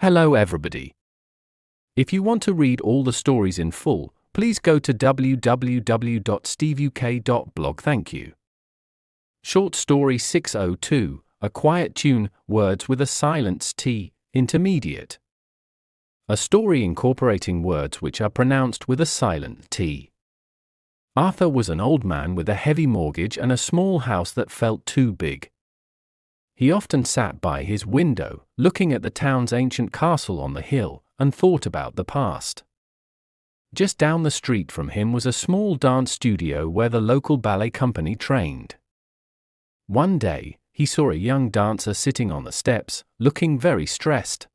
Hello everybody. If you want to read all the stories in full, please go to www.steveuk.blog. Thank you. Short Story 602, A Quiet Tune, Words with a Silent T, Intermediate. A story incorporating words which are pronounced with a silent T. Arthur was an old man with a heavy mortgage and a small house that felt too big. He often sat by his window, looking at the town's ancient castle on the hill, and thought about the past. Just down the street from him was a small dance studio where the local ballet company trained. One day, he saw a young dancer sitting on the steps, looking very stressed.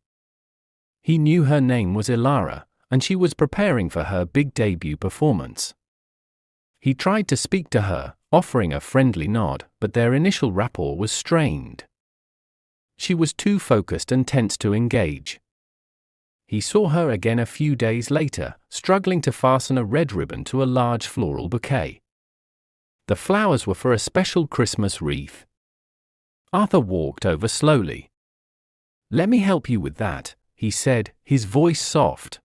He knew her name was Elara, and she was preparing for her big debut performance. He tried to speak to her, offering a friendly nod, but their initial rapport was strained. She was too focused and tense to engage. He saw her again a few days later, struggling to fasten a red ribbon to a large floral bouquet. The flowers were for a special Christmas wreath. Arthur walked over slowly. "Let me help you with that," he said, his voice soft.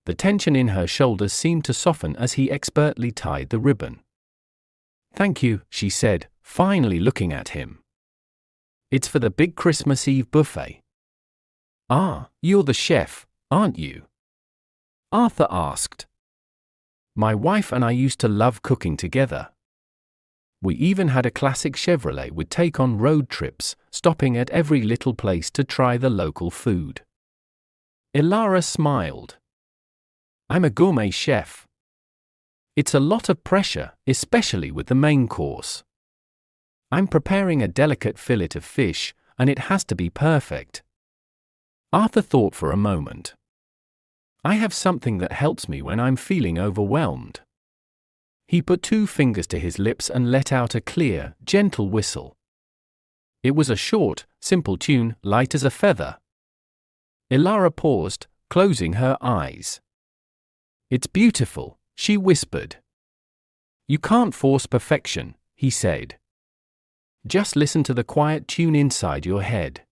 The tension in her shoulders seemed to soften as he expertly tied the ribbon. "Thank you," she said, finally looking at him. "It's for the big Christmas Eve buffet." "Ah, you're the chef, aren't you?" Arthur asked. "My wife and I used to love cooking together. We even had a classic Chevrolet we'd take on road trips, stopping at every little place to try the local food." Elara smiled. "I'm a gourmet chef. It's a lot of pressure, especially with the main course. I'm preparing a delicate fillet of fish, and it has to be perfect." Arthur thought for a moment. "I have something that helps me when I'm feeling overwhelmed." He put 2 fingers to his lips and let out a clear, gentle whistle. It was a short, simple tune, light as a feather. Elara paused, closing her eyes. "It's beautiful," she whispered. "You can't force perfection," he said. "Just listen to the quiet tune inside your head."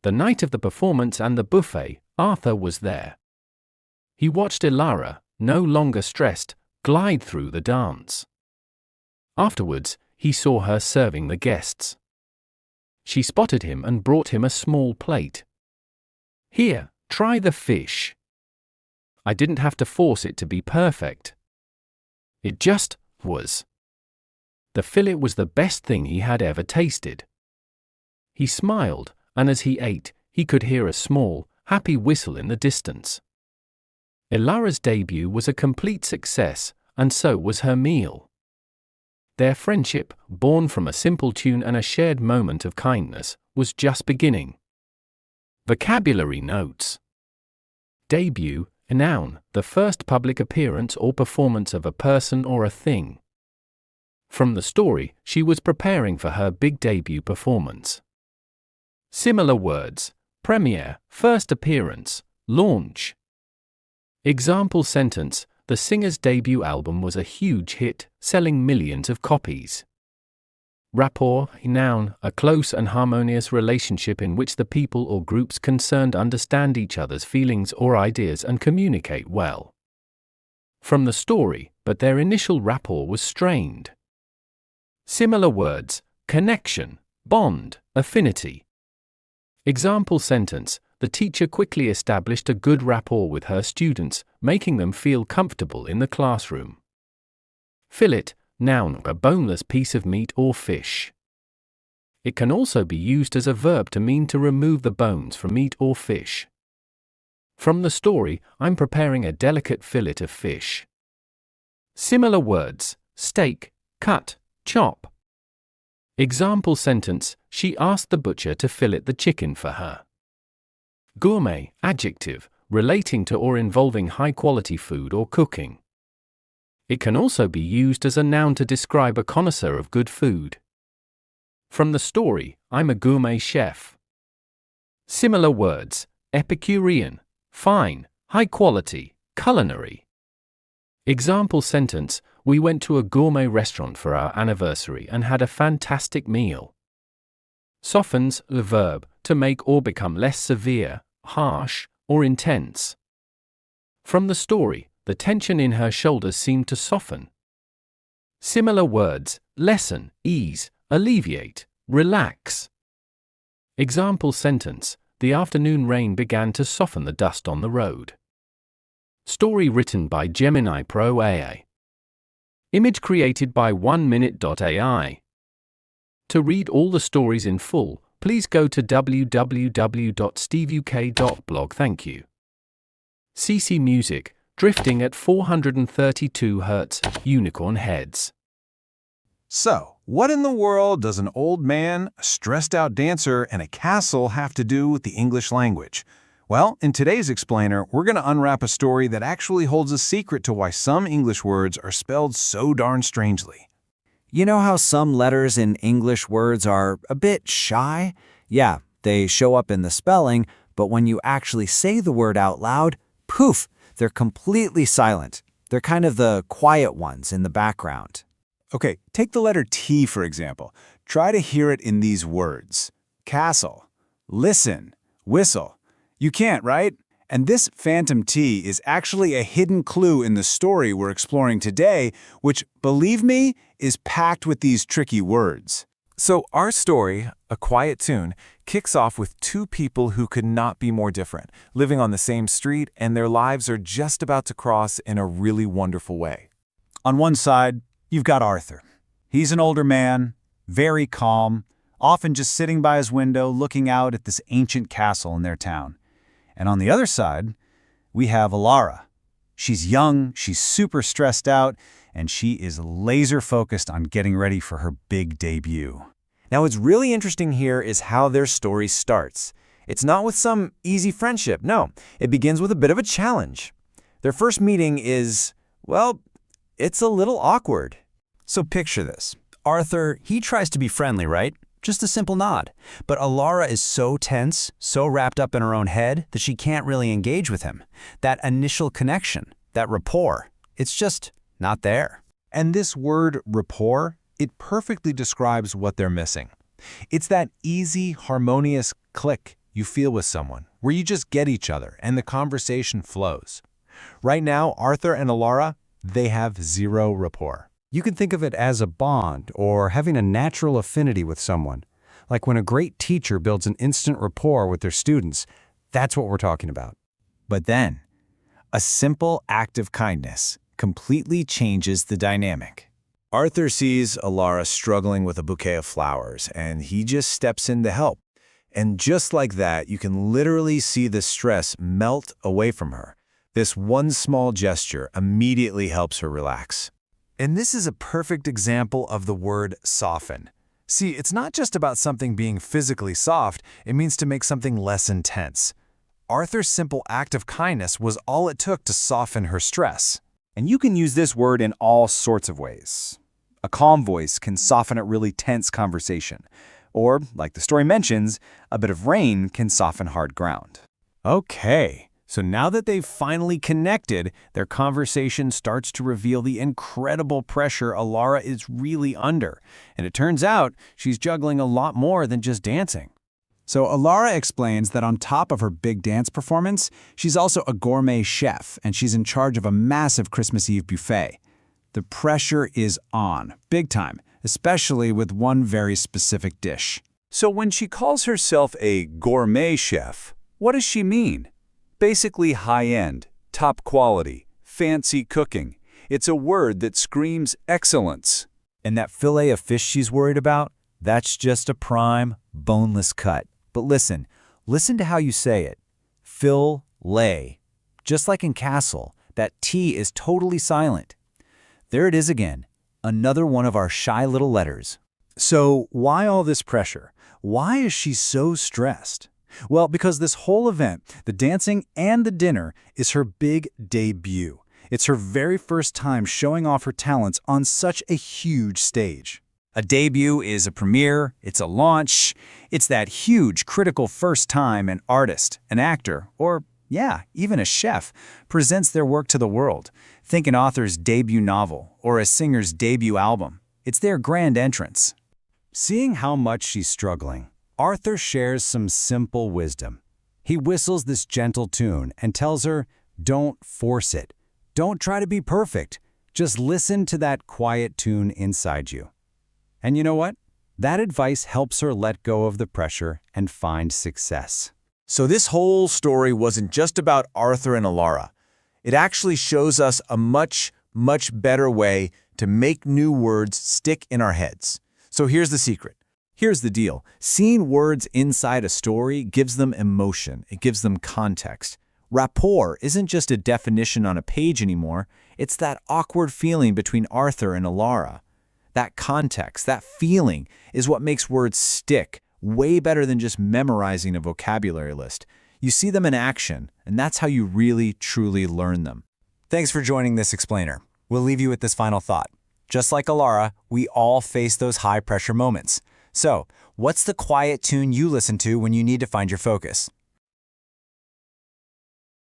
The night of the performance and the buffet, Arthur was there. He watched Elara, no longer stressed, glide through the dance. Afterwards, he saw her serving the guests. She spotted him and brought him a small plate. "Here, try the fish." I didn't have to force it to be perfect. It just was. The fillet was the best thing he had ever tasted. He smiled, and as he ate, he could hear a small, happy whistle in the distance. Elara's debut was a complete success, and so was her meal. Their friendship, born from a simple tune and a shared moment of kindness, was just beginning. Vocabulary notes. Debut, a noun, the first public appearance or performance of a person or a thing. From the story, she was preparing for her big debut performance. Similar words: premiere, first appearance, launch. Example sentence: the singer's debut album was a huge hit, selling millions of copies. Rapport, noun, a close and harmonious relationship in which the people or groups concerned understand each other's feelings or ideas and communicate well. From the story, but their initial rapport was strained. Similar words: connection, bond, affinity. Example sentence: the teacher quickly established a good rapport with her students, making them feel comfortable in the classroom. Fillet, noun, a boneless piece of meat or fish. It can also be used as a verb to mean to remove the bones from meat or fish. From the story, I'm preparing a delicate fillet of fish. Similar words: steak, cut, chop. Example sentence: she asked the butcher to fillet the chicken for her. Gourmet, adjective, relating to or involving high-quality food or cooking. It can also be used as a noun to describe a connoisseur of good food. From the story, I'm a gourmet chef. Similar words: Epicurean, fine, high quality, culinary. Example sentence: we went to a gourmet restaurant for our anniversary and had a fantastic meal. Softens, the verb, to make or become less severe, harsh, or intense. From the story, the tension in her shoulders seemed to soften. Similar words: lessen, ease, alleviate, relax. Example sentence: the afternoon rain began to soften the dust on the road. Story written by Gemini Pro AI. Image created by 1minute.ai. To read all the stories in full, please go to www.steveuk.blog. Thank you. CC Music, Drifting at 432 Hz, Unicorn Heads. So, what in the world does an old man, a stressed-out dancer, and a castle have to do with the English language? Well, in today's explainer, we're going to unwrap a story that actually holds a secret to why some English words are spelled so darn strangely. You know how some letters in English words are a bit shy? Yeah, they show up in the spelling, but when you actually say the word out loud, poof, they're completely silent. They're kind of the quiet ones in the background. Okay, take the letter T, for example. Try to hear it in these words: castle, listen, whistle. You can't, right? And this phantom T is actually a hidden clue in the story we're exploring today, which, believe me, is packed with these tricky words. So our story, A Quiet Tune, kicks off with two people who could not be more different, living on the same street, and their lives are just about to cross in a really wonderful way. On one side, you've got Arthur. He's an older man, very calm, often just sitting by his window looking out at this ancient castle in their town. And on the other side, we have Elara. She's young, she's super stressed out, and she is laser-focused on getting ready for her big debut. Now, what's really interesting here is how their story starts. It's not with some easy friendship. No, it begins with a bit of a challenge. Their first meeting is, well, it's a little awkward. So picture this. Arthur, he tries to be friendly, right? Just a simple nod. But Elara is so tense, so wrapped up in her own head, that she can't really engage with him. That initial connection, that rapport, it's just not there. And this word, rapport, it perfectly describes what they're missing. It's that easy, harmonious click you feel with someone, where you just get each other and the conversation flows. Right now, Arthur and Elara, they have zero rapport. You can think of it as a bond or having a natural affinity with someone. Like when a great teacher builds an instant rapport with their students, that's what we're talking about. But then, a simple act of kindness completely changes the dynamic. Arthur sees Elara struggling with a bouquet of flowers, and he just steps in to help. And just like that, you can literally see the stress melt away from her. This one small gesture immediately helps her relax. And this is a perfect example of the word soften. See, it's not just about something being physically soft, it means to make something less intense. Arthur's simple act of kindness was all it took to soften her stress. And you can use this word in all sorts of ways. A calm voice can soften a really tense conversation. Or, like the story mentions, a bit of rain can soften hard ground. Okay. So now that they've finally connected, their conversation starts to reveal the incredible pressure Elara is really under. And it turns out she's juggling a lot more than just dancing. So Elara explains that on top of her big dance performance, she's also a gourmet chef, and she's in charge of a massive Christmas Eve buffet. The pressure is on, big time, especially with one very specific dish. So when she calls herself a gourmet chef, what does she mean? Basically high-end, top quality, fancy cooking. It's a word that screams excellence. And that fillet of fish she's worried about, that's just a prime, boneless cut. But listen to how you say it. Fill-lay. Just like in castle, that T is totally silent. There it is again, another one of our shy little letters. So why all this pressure? Why is she so stressed? Well, because this whole event, the dancing and the dinner, is her big debut. It's her very first time showing off her talents on such a huge stage. A debut is a premiere, it's a launch, it's that huge critical first time an artist, an actor, or yeah, even a chef, presents their work to the world. Think an author's debut novel or a singer's debut album. It's their grand entrance. Seeing how much she's struggling, Arthur shares some simple wisdom. He whistles this gentle tune and tells her, don't force it. Don't try to be perfect. Just listen to that quiet tune inside you. And you know what? That advice helps her let go of the pressure and find success. So this whole story wasn't just about Arthur and Elara. It actually shows us a much better way to make new words stick in our heads. So here's the secret. Here's the deal. Seeing words inside a story gives them emotion. It gives them context. Rapport isn't just a definition on a page anymore. It's that awkward feeling between Arthur and Elara. That context, that feeling, is what makes words stick way better than just memorizing a vocabulary list. You see them in action, and that's how you really, truly learn them. Thanks for joining this explainer. We'll leave you with this final thought. Just like Elara, we all face those high-pressure moments. So, what's the quiet tune you listen to when you need to find your focus?